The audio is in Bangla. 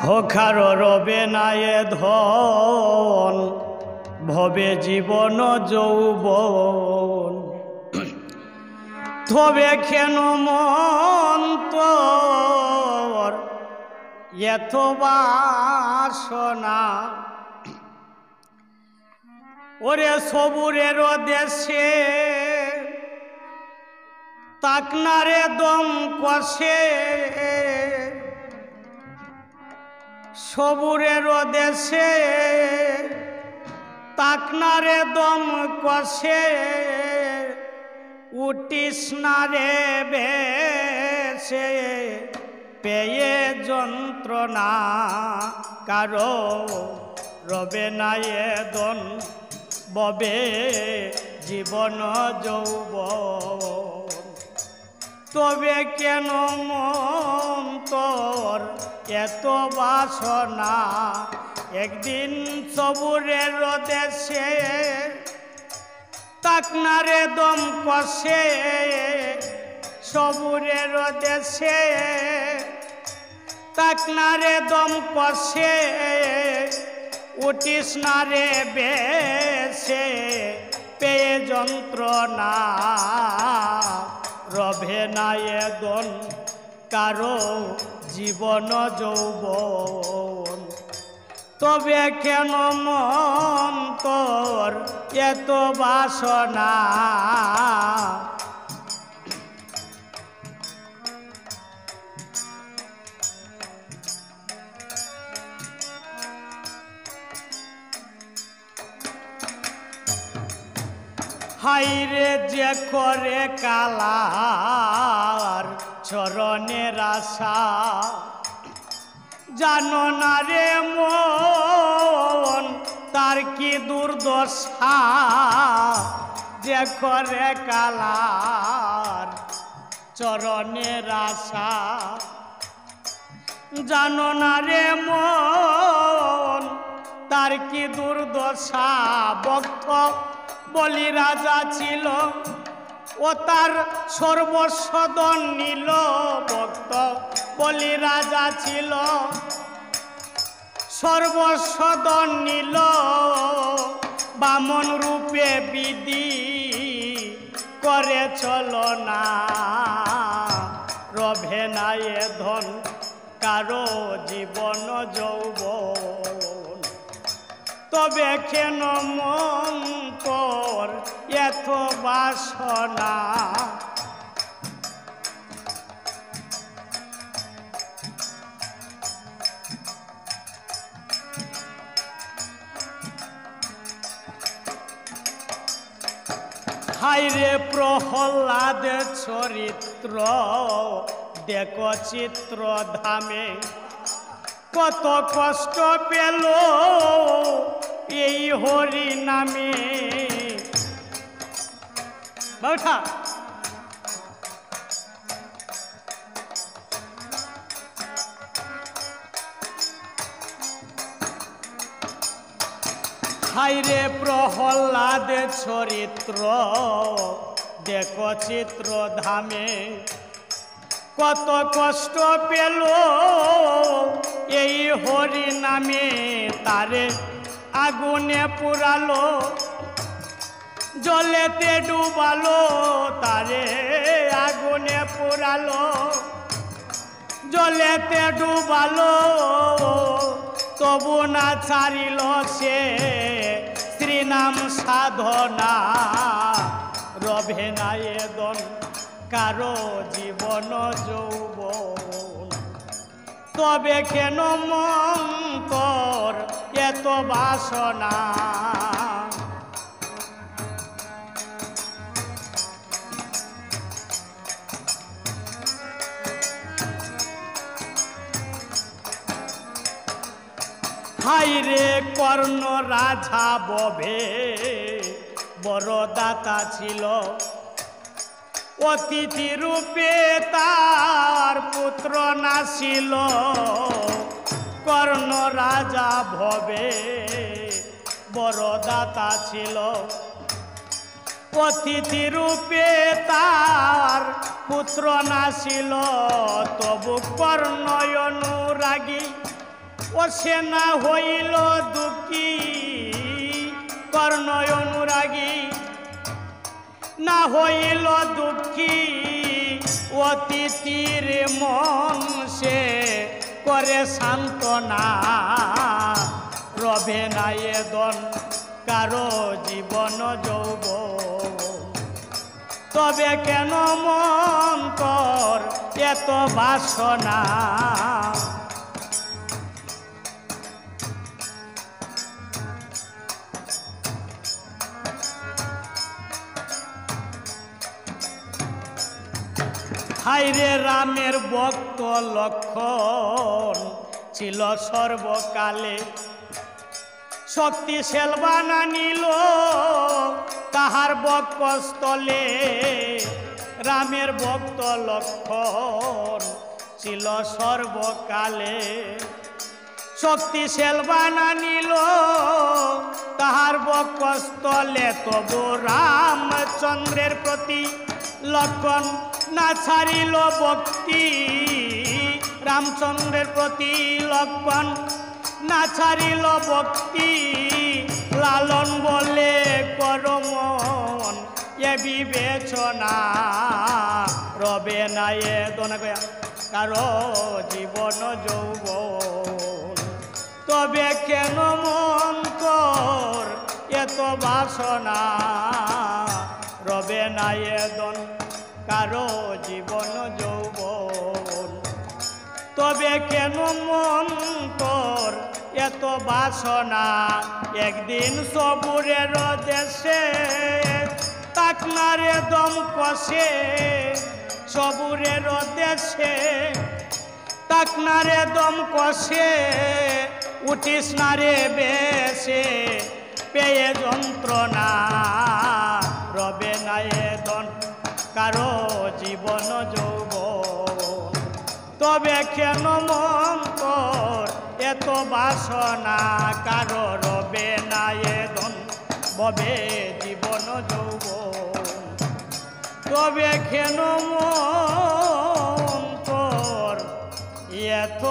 হখার রবে নায়ে ধন ভবে জীবন যৌবন তবে কেন মন তোর এত বাসনা ওরে সবুরের দেশে তাকনারে দম কষে সবুরের দেশে তাকনারে দম কষে উঠিস না রে বেশে পেয়ে যন্ত্রণা কারো রবে না এ দন ববে জীবন যৌবন তবে কেন মন তোর এত বাসনা একদিন সবুরের দেশে তাকনারে দম কষে সবুরের দেশে তাকনারে দম কষে উঠিস না রে বেশে পেয়ে যন্ত্রণা রবে না এ দন কারো জীবন যৌবন তবে কেন মন তোর এত বাসনা হাইরে যে করে কালার চরণের আশা জানো না রে মন তার কি দুর্দশা যে করে কালার চরণের আশা জানো না রে মন তার কি দুর্দশা ভক্ত বলি রাজা ছিল ও তার সর্বস্ব দন নিল ভক্ত বলি রাজা ছিল সর্বস্ব দন নিল বামন রূপে বিধি করে চলো না রবে না এ ধন কারো জীবন যৌবন তবে কেন মন তোর এত বাসনা হাইরে প্রহ্লাদের চরিত্র দেখো চিত্র ধামে কত কষ্ট পেল এই হরি নামে বউঠা হাইরে প্রহ্লাদের চরিত্র দেখো চিত্র ধামে কত কষ্ট পেল এই হরি নামে তারে আগুনে পুরালো জলেতে ডুবালো তারে আগুনে পুরালো জলেতে ডুবালো তবু না ছাড়িল সে শ্রীনাম সাধনা রবে না এ দন কারো জীবন যৌবন তবে কেন মন তোর এত বাসনা হাইরে কর্ণ রাজা ববে বড় দাতা ছিল অতিথি রূপে তার পুত্র নাছিল কর্ণ রাজা ভবে বড় দাতা ছিল অতিথি রূপে তার পুত্র নাছিল তবু কর্ণ অনুরাগ অনুরাগী ও সে না হইল দুঃখী কর্ণ অনুরাগী না হইল দুঃখী অতিথির মন সে করে সান্ত্বনা রবে না এ দন কারো জীবন যৌবন তবে কেন মন তোর এত বাসনা হায়রে রামের ভক্ত লক্ষণ ছিল সর্বকালে শক্তিশাল বানা নিল তাহার বক্ষস্থলে রামের ভক্ত লক্ষণ ছিল সর্বকালে শক্তিশাল বানা নিল তাহার বক্ষস্থলে তবু রামচন্দ্রের প্রতি লক্ষণ না ছাড়িল ভক্তি রামচন্দ্রের প্রতি লক্ষণ না ছাড়িল ভক্তি লালন বলে করমন এ বিবেচনা রবে না এ দোনা কয়া কারো জীবন যৌবন তবে কেন মন তোর এত বাসনা রবে না এ দন কারো জীবন যৌবন তবে কেন মন তোর এত বাসনা একদিন সবুরের দেশে তাকনারে দম কষে সবুরের দেশে তাকনারে দম কষে উঠিস না রে বেশে পেয়ে যন্ত্রণা রবে না এ দন কারো জীবন যৌবন তবে কেন মন তোর এত বাসনা কারো রবে না এ দন ববে জীবন যৌবন তবে কেন মন তোর এত